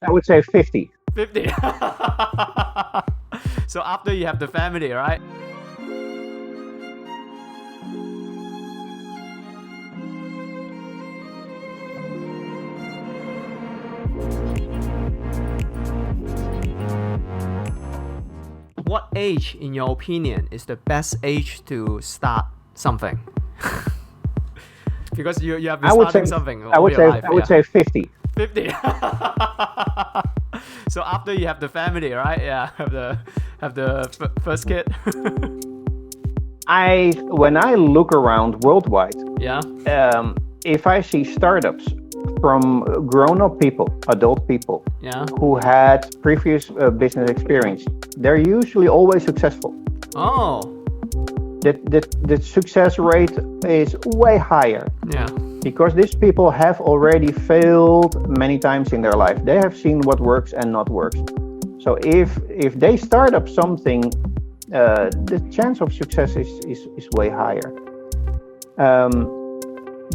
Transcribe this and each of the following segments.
I would say 50. 50. So after you have the family, right? What age, in your opinion, is the best age to start something? Because you have been starting something I all would your say life. I would say 50. 50. So after you have the family, right? Yeah, have the first kid. When I look around worldwide, Yeah. If I see startups from grown-up people, adult people, Yeah. who had previous business experience, they're usually always successful. Oh. The success rate is way higher. Yeah. Because these people have already failed many times in their life. They have seen what works and not works. So if they start up something, the chance of success is way higher.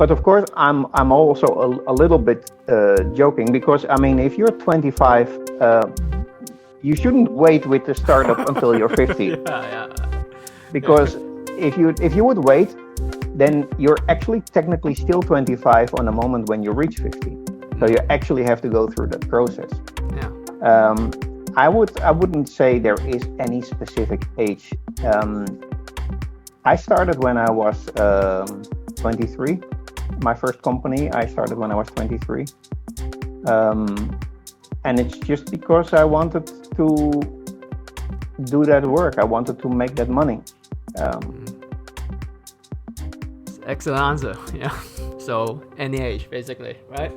But of course, I'm also a little bit joking, because I mean, if you're 25, you shouldn't wait with the startup until you're 50. Yeah. Because if you would wait, then you're actually technically still 25 on the moment when you reach 50. So you actually have to go through that process. Yeah. I wouldn't say there is any specific age. I started when I was 23. My first company, I started when I was 23. And it's just because I wanted to do that work. I wanted to make that money. Excellent answer. Yeah. So any age, basically, right?